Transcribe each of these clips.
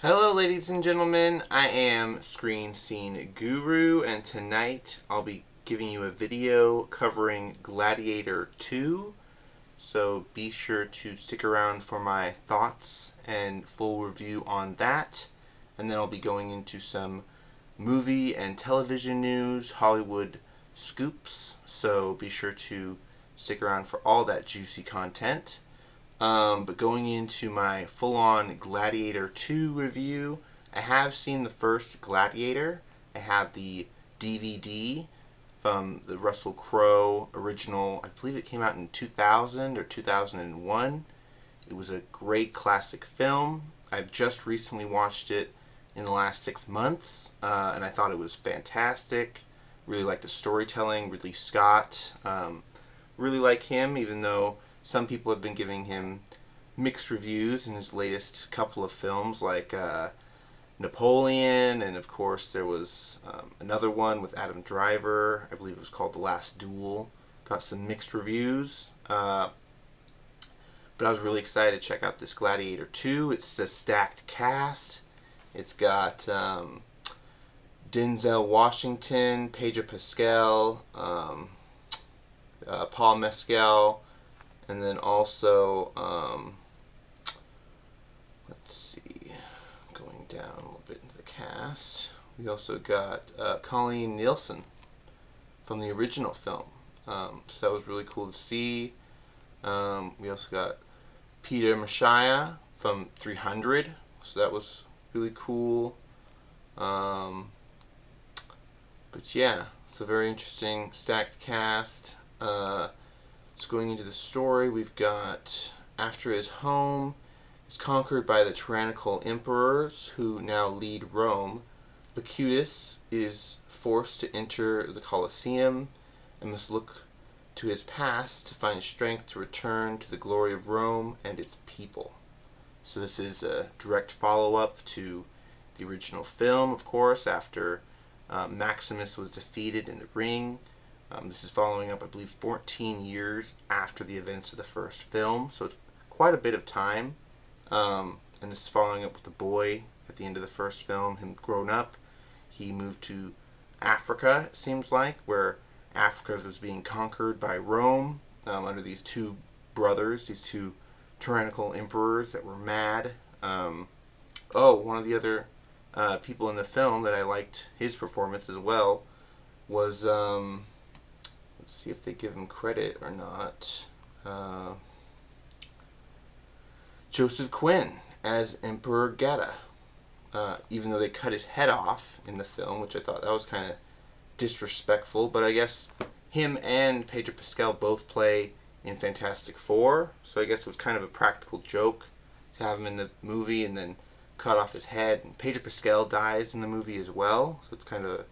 Hello ladies and gentlemen, I am Screen Scene Guru, and tonight I'll be giving you a video covering Gladiator 2, so be sure to stick around for my thoughts and full review on that, and then I'll be going into some movie and television news, Hollywood scoops, so be sure to stick around for all that juicy content. But going into my full-on Gladiator 2 review, I have seen the first Gladiator. I have the DVD from the Russell Crowe original. I believe it came out in 2000 or 2001. It was a great classic film. I've just recently watched it in the last 6 months, and I thought it was fantastic. Really liked the storytelling. Ridley Scott. Really like him, even though some people have been giving him mixed reviews in his latest couple of films, like Napoleon, and of course there was another one with Adam Driver. I believe it was called The Last Duel. Got some mixed reviews. But I was really excited to check out this Gladiator 2. It's a stacked cast. It's got Denzel Washington, Pedro Pascal, Paul Mescal, and then also, let's see, going down a little bit into the cast, we also got Colleen Nielsen from the original film. So that was really cool to see. We also got Peter Mashaya from 300, so that was really cool. But yeah, it's a very interesting stacked cast. So going into the story, we've got, after his home is conquered by the tyrannical emperors who now lead Rome, Locutus is forced to enter the Colosseum and must look to his past to find strength to return to the glory of Rome and its people. So this is a direct follow-up to the original film, of course, after Maximus was defeated in the ring. This is following up, I believe, 14 years after the events of the first film, so it's quite a bit of time. And this is following up with the boy at the end of the first film, him grown up. He moved to Africa, it seems like, where Africa was being conquered by Rome under these two brothers, these two tyrannical emperors that were mad. One of the other people in the film that I liked his performance as well was... let's see if they give him credit or not. Joseph Quinn as Emperor Geta. Even though they cut his head off in the film, which I thought that was kind of disrespectful, but I guess him and Pedro Pascal both play in Fantastic Four, so I guess it was kind of a practical joke to have him in the movie and then cut off his head. And Pedro Pascal dies in the movie as well, so it's kind of a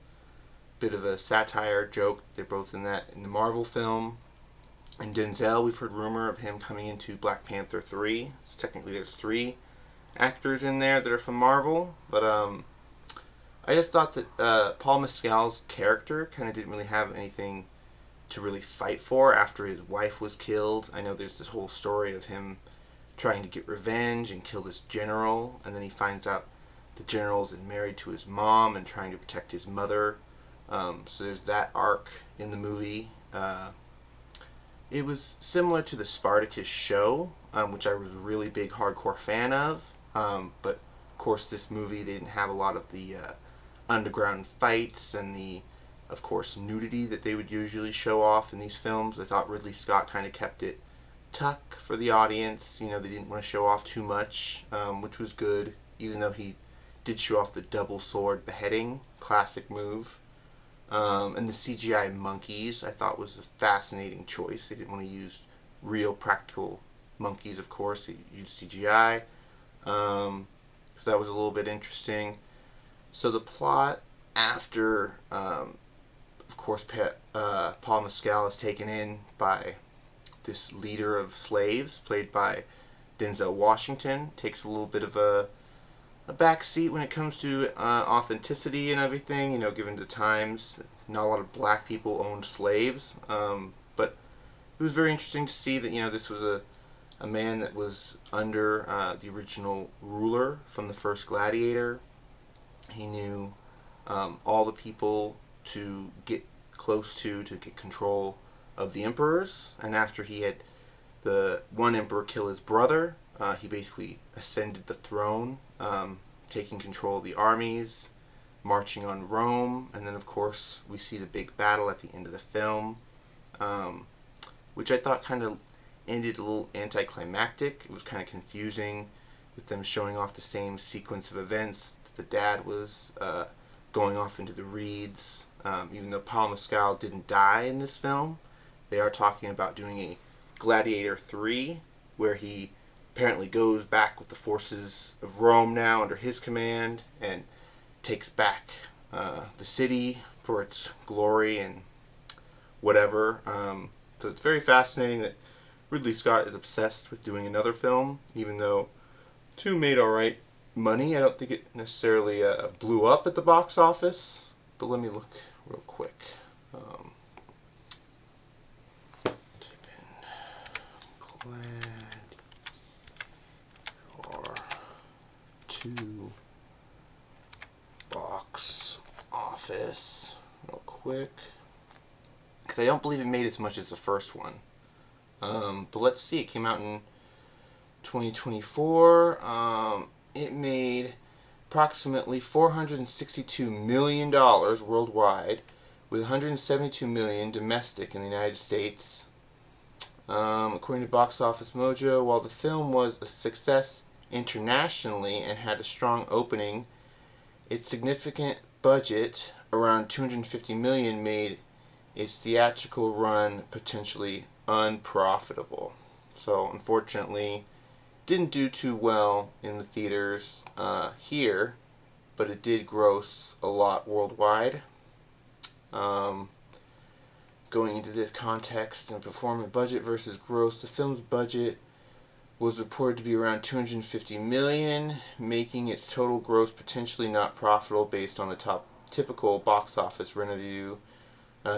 bit of a satire joke. They're both in that in the Marvel film. And Denzel, we've heard rumor of him coming into Black Panther 3. So technically there's 3 actors in there that are from Marvel. But I just thought that Paul Mescal's character kind of didn't really have anything to really fight for after his wife was killed. I know there's this whole story of him trying to get revenge and kill this general, and then he finds out the general's been married to his mom and trying to protect his mother. So there's that arc in the movie. It was similar to the Spartacus show, which I was a really big hardcore fan of. But of course this movie, they didn't have a lot of the underground fights and the, of course, nudity that they would usually show off in these films. I thought Ridley Scott kind of kept it tuck for the audience. You know, they didn't want to show off too much, which was good, even though he did show off the double sword beheading, classic move. And the CGI monkeys I thought was a fascinating choice. They didn't want to use real practical monkeys, of course. They used CGI. So that was a little bit interesting. So the plot after, of course, Paul Mescal is taken in by this leader of slaves, played by Denzel Washington, takes a little bit of a back seat when it comes to authenticity and everything, you know, given the times. Not a lot of black people owned slaves, but it was very interesting to see that, you know, this was a a man that was under the original ruler from the first Gladiator. He knew all the people to get close to get control of the emperors, and after he had the one emperor kill his brother, he basically ascended the throne, taking control of the armies, marching on Rome, and then of course we see the big battle at the end of the film, which I thought kind of ended a little anticlimactic. It was kind of confusing with them showing off the same sequence of events. The dad was going off into the reeds. Even though Paul Mescal didn't die in this film, they are talking about doing a Gladiator 3, where he apparently goes back with the forces of Rome now under his command and takes back the city for its glory and whatever. So it's very fascinating that Ridley Scott is obsessed with doing another film, even though 2 made alright money. I don't think it necessarily blew up at the box office, but let me look real quick. Type in Gladiator 2 box office real quick, because I don't believe it made as much as the first one. But let's see, it came out in 2024. It made approximately $462 million worldwide, with $172 million domestic in the United States. According to Box Office Mojo, while the film was a success internationally and had a strong opening, its significant budget, around $250 million, made its theatrical run potentially unprofitable. So unfortunately, didn't do too well in the theaters here, but it did gross a lot worldwide. Going into this context and performing budget versus gross, the film's budget was reported to be around $250 million, making its total gross potentially not profitable based on the typical box office review.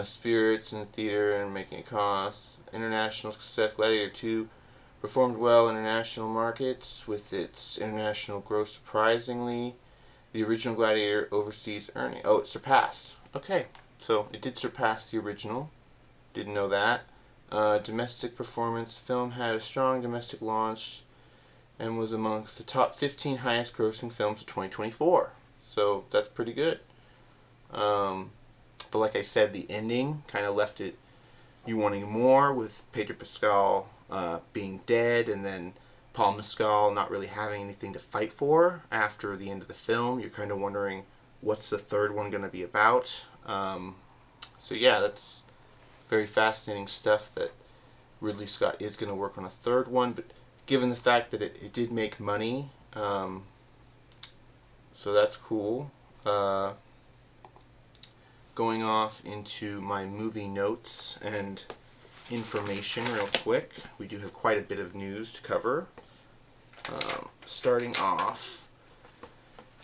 Spirits in the theater and making it costs. International success. Gladiator 2 performed well in international markets, with its international gross surprisingly the original Gladiator overseas earning. Oh, it surpassed. Okay, so it did surpass the original. Didn't know that. Domestic performance. The film had a strong domestic launch and was amongst the top 15 highest grossing films of 2024. So that's pretty good. But like I said, the ending kind of left it you wanting more, with Pedro Pascal being dead, and then Paul Mescal not really having anything to fight for after the end of the film. You're kind of wondering, what's the third one going to be about? So yeah, that's very fascinating stuff that Ridley Scott is going to work on a third one, but given the fact that it did make money, so that's cool. Going off into my movie notes and information real quick. We do have quite a bit of news to cover. Starting off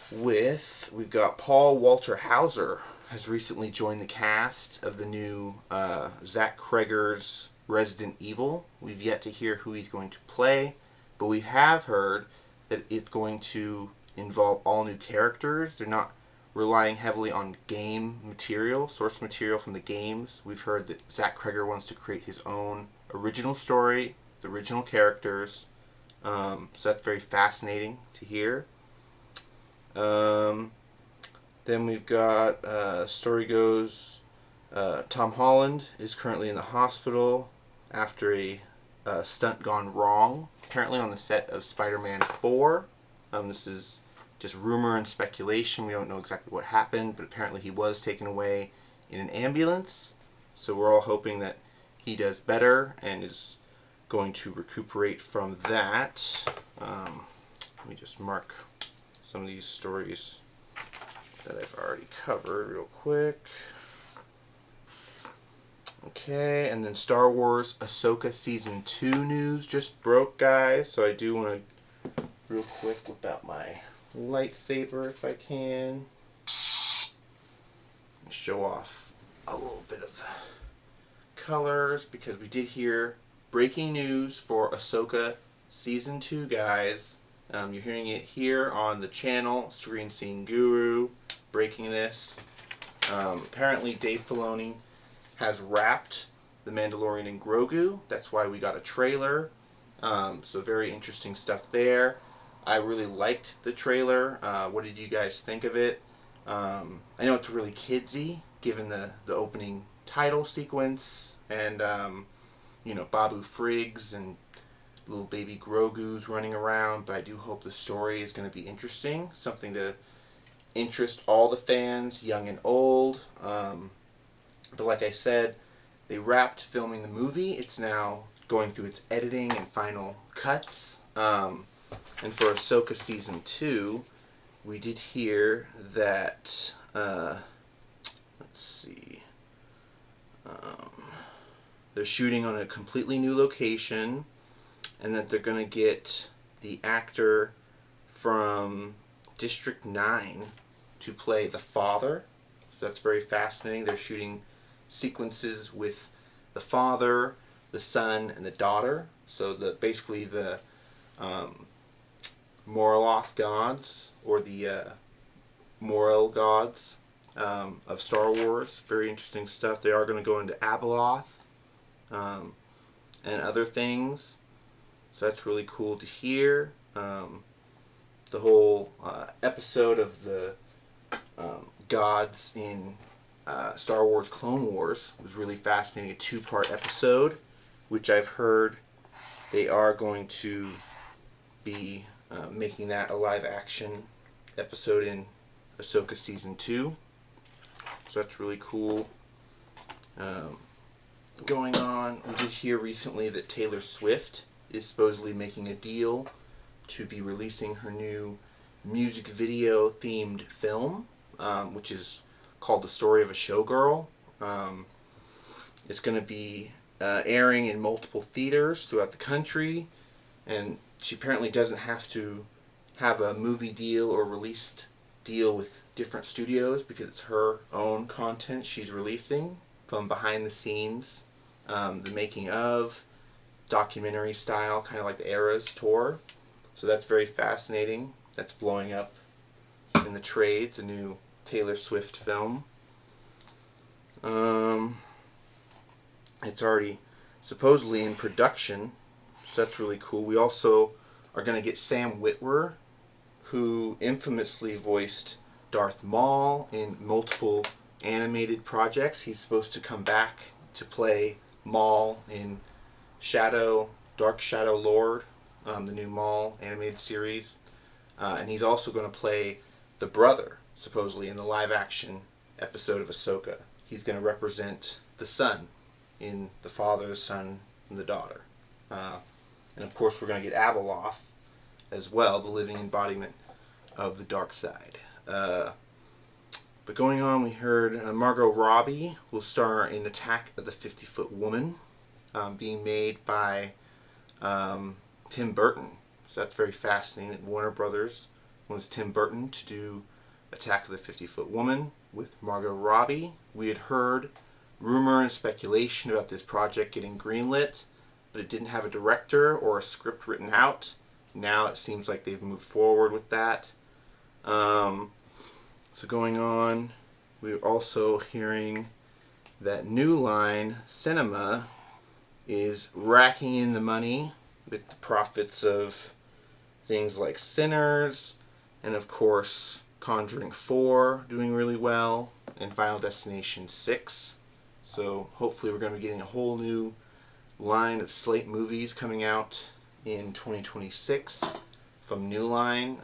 with, we've got Paul Walter Hauser has recently joined the cast of the new Zach Cregger's Resident Evil. We've yet to hear who he's going to play, but we have heard that it's going to involve all new characters. They're not relying heavily on game material, source material from the games. We've heard that Zach Cregger wants to create his own original story, the original characters. So that's very fascinating to hear. Then we've got, story goes, Tom Holland is currently in the hospital after a stunt gone wrong, apparently on the set of Spider-Man 4. This is just rumor and speculation. We don't know exactly what happened, but apparently he was taken away in an ambulance. So we're all hoping that he does better and is going to recuperate from that. Let me just mark some of these stories that I've already covered real quick. Okay, and then Star Wars Ahsoka Season 2 news just broke, guys. So I do want to real quick whip out my lightsaber if I can. Show off a little bit of colors, because we did hear breaking news for Ahsoka Season 2, guys. You're hearing it here on the channel, Screen Scene Guru, breaking this. Apparently Dave Filoni has wrapped The Mandalorian and Grogu. That's why we got a trailer. So very interesting stuff there. I really liked the trailer. What did you guys think of it? I know it's really kidsy, given the opening title sequence, and you know, Babu Friggs and little baby Grogu's running around, but I do hope the story is going to be interesting, something to interest all the fans, young and old. But like I said, they wrapped filming the movie. It's now going through its editing and final cuts. And for Ahsoka Season 2, we did hear that, let's see, they're shooting on a completely new location, and that they're going to get the actor from District 9 to play the father. So that's very fascinating. They're shooting sequences with the father, the son, and the daughter. So basically the Morloth gods, or the Morel gods of Star Wars. Very interesting stuff. They are going to go into Abeloth and other things. So that's really cool to hear. The whole episode of the gods in Star Wars Clone Wars was really fascinating. A 2-part episode, which I've heard they are going to be making that a live action episode in Ahsoka Season 2. So that's really cool. Going on, we did hear recently that Taylor Swift is supposedly making a deal to be releasing her new music video themed film, which is called The Story of a Showgirl. It's going to be airing in multiple theaters throughout the country, and she apparently doesn't have to have a movie deal or release deal with different studios, because it's her own content she's releasing from behind the scenes, the making of, documentary style, kind of like the Eras tour. So that's very fascinating. That's blowing up in the trades, a new Taylor Swift film. It's already supposedly in production, so that's really cool. We also are going to get Sam Witwer, who infamously voiced Darth Maul in multiple animated projects. He's supposed to come back to play Maul in Dark Shadow Lord, the new Maul animated series. And he's also going to play the brother, supposedly, in the live-action episode of Ahsoka. He's going to represent the son in the father, the son, and the daughter. And of course, we're going to get Abeloth as well, the living embodiment of the dark side. But going on, we heard Margot Robbie will star in Attack of the 50-Foot Woman, being made by Tim Burton. So that's very fascinating that Warner Brothers wants Tim Burton to do Attack of the 50-Foot Woman with Margot Robbie. We had heard rumor and speculation about this project getting greenlit, but it didn't have a director or a script written out. Now it seems like they've moved forward with that. So going on, we're also hearing that New Line Cinema is racking in the money with the profits of things like Sinners, and of course Conjuring 4 doing really well, and Final Destination 6. So hopefully we're going to be getting a whole new line of slate movies coming out in 2026 from New Line,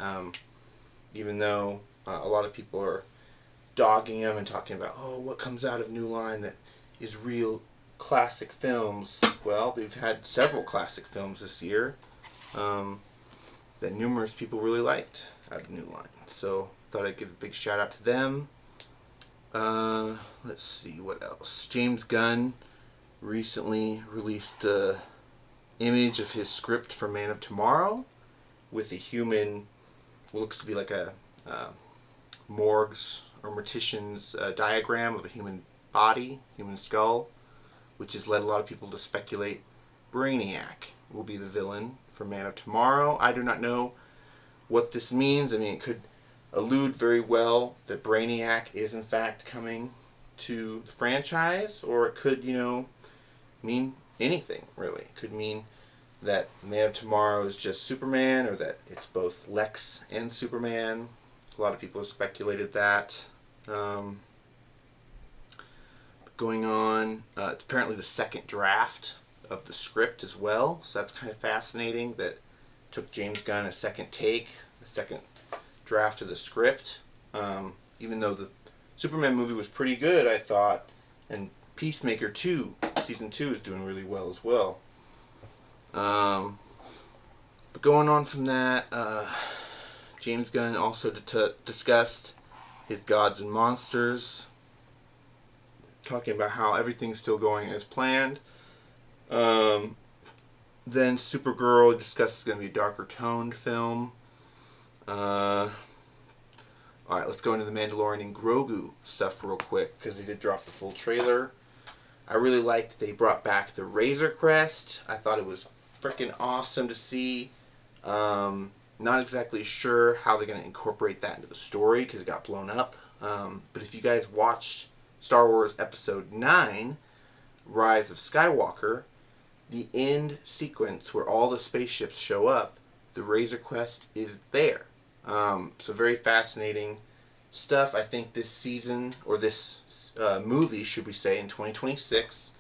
even though a lot of people are dogging them and talking about, oh, what comes out of New Line that is real classic films. Well, they've had several classic films this year that numerous people really liked out of New Line. So thought I'd give a big shout out to them. Let's see, what else? James Gunn recently released an image of his script for Man of Tomorrow with a human, what looks to be like a morgue's or mortician's diagram of a human body, human skull, which has led a lot of people to speculate Brainiac will be the villain for Man of Tomorrow. I do not know what this means. I mean, it could allude very well that Brainiac is in fact coming to the franchise, or it could, mean anything, really. It could mean that Man of Tomorrow is just Superman, or that it's both Lex and Superman. A lot of people have speculated that. Going on, it's apparently the second draft of the script as well, so that's kind of fascinating that it took James Gunn a second take, a second draft of the script. Even though the Superman movie was pretty good, I thought, and Peacemaker 2, Season 2 is doing really well as well. But going on from that, James Gunn also discussed his Gods and Monsters, talking about how everything's still going as planned. Then Supergirl discussed it's going to be a darker toned film. Alright, let's go into the Mandalorian and Grogu stuff real quick, because they did drop the full trailer. I really liked that they brought back the Razor Crest. I thought it was freaking awesome to see. Not exactly sure how they're going to incorporate that into the story, because it got blown up. But if you guys watched Star Wars Episode 9, Rise of Skywalker, the end sequence where all the spaceships show up, the Razor Crest is there. So very fascinating stuff. I think this season, or this movie, should we say, in 2026,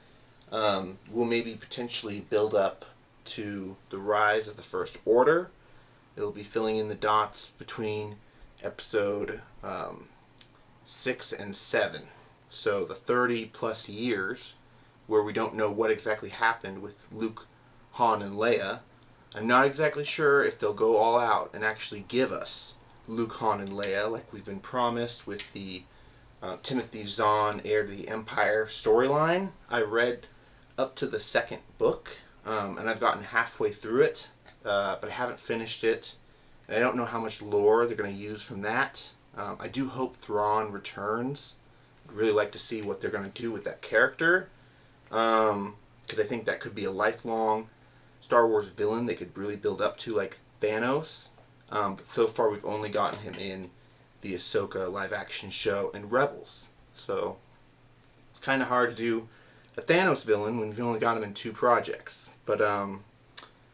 will maybe potentially build up to the rise of the First Order. It'll be filling in the dots between Episode 6 and 7. So the 30 plus years where we don't know what exactly happened with Luke, Han, and Leia. I'm not exactly sure if they'll go all out and actually give us Luke, Han, and Leia like we've been promised with the Timothy Zahn Heir to the Empire storyline. I read up to the second book, and I've gotten halfway through it, but I haven't finished it. And I don't know how much lore they're going to use from that. I do hope Thrawn returns. I'd really like to see what they're going to do with that character, because I think that could be a lifelong Star Wars villain they could really build up to, like Thanos. But so far we've only gotten him in the Ahsoka live-action show and Rebels. So it's kind of hard to do a Thanos villain when you've only got him in 2 projects. But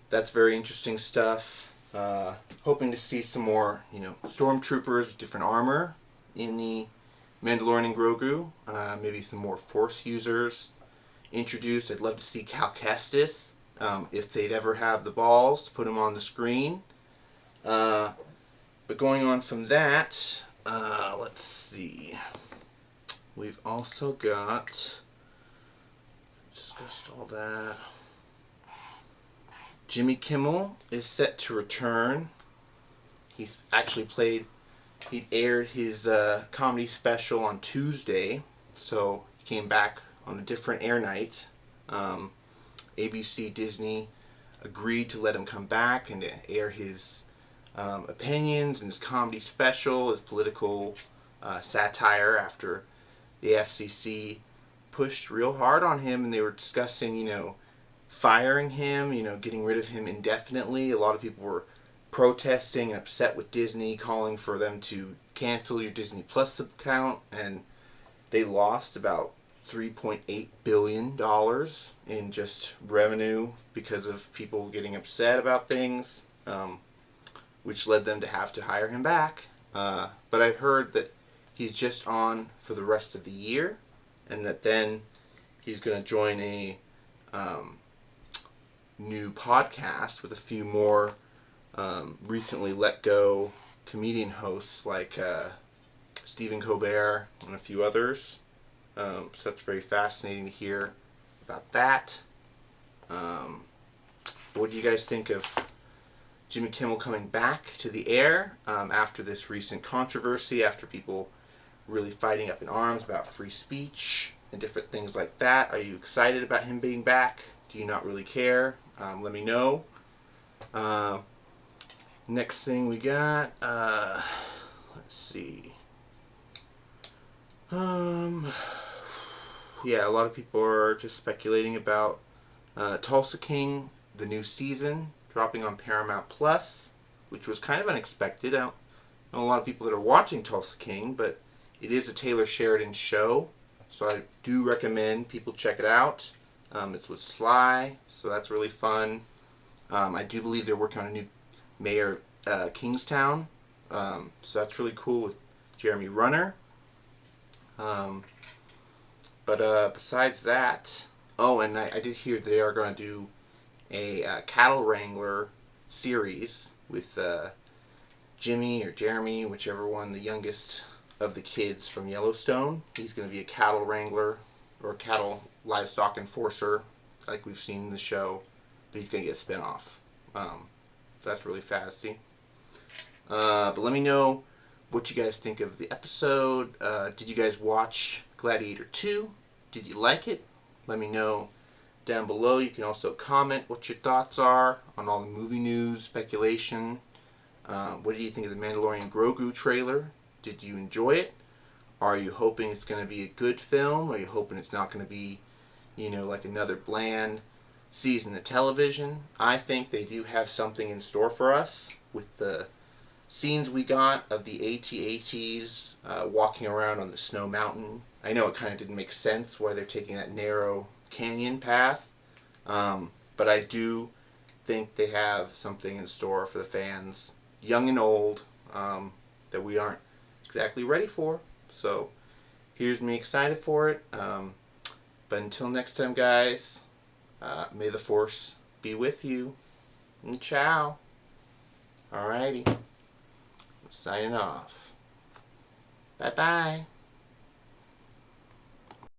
that's very interesting stuff. Hoping to see some more, stormtroopers with different armor in the Mandalorian and Grogu. Maybe some more Force users introduced. I'd love to see Cal Kestis, if they'd ever have the balls to put him on the screen. But going on from that, let's see. We've also got, discussed all that. Jimmy Kimmel is set to return. He's actually he aired his comedy special on Tuesday, so he came back on a different air night. ABC Disney agreed to let him come back and to air his opinions and his comedy special, his political satire, after the FCC pushed real hard on him, and they were discussing, firing him, getting rid of him indefinitely. A lot of people were protesting and upset with Disney, calling for them to cancel your Disney Plus account, and they lost about $3.8 billion in just revenue because of people getting upset about things, which led them to have to hire him back. But I've heard that he's just on for the rest of the year, and that then he's going to join a new podcast with a few more recently let go comedian hosts like Stephen Colbert and a few others. So that's very fascinating to hear about that. What do you guys think of Jimmy Kimmel coming back to the air after this recent controversy, after people really fighting up in arms about free speech and different things like that? Are you excited about him being back? Do you not really care? Let me know. Next thing we got, let's see. Yeah, a lot of people are just speculating about Tulsa King, the new season, dropping on Paramount Plus, which was kind of unexpected. I don't know a lot of people that are watching Tulsa King, but it is a Taylor Sheridan show, so I do recommend people check it out. It's with Sly, so that's really fun. I do believe they're working on a new mayor, Kingstown, so that's really cool with Jeremy Renner. But besides that, oh, and I did hear they are going to do a cattle wrangler series with Jimmy or Jeremy, whichever one, the youngest of the kids from Yellowstone. He's going to be a cattle wrangler or a cattle livestock enforcer, like we've seen in the show, but he's going to get a spin-off. So that's really fasty. But let me know what you guys think of the episode. Did you guys watch Gladiator 2? Did you like it? Let me know down below. You can also comment what your thoughts are on all the movie news, speculation. What do you think of the Mandalorian&Grogu trailer? Did you enjoy it? Are you hoping it's going to be a good film? Are you hoping it's not going to be, like another bland season of television? I think they do have something in store for us with the scenes we got of the AT-ATs walking around on the snow mountain. I know it kind of didn't make sense why they're taking that narrow canyon path, but I do think they have something in store for the fans, young and old, that we aren't exactly ready for. So here's me excited for it. But until next time, guys, may the Force be with you. And ciao. Alrighty. I'm signing off. Bye-bye.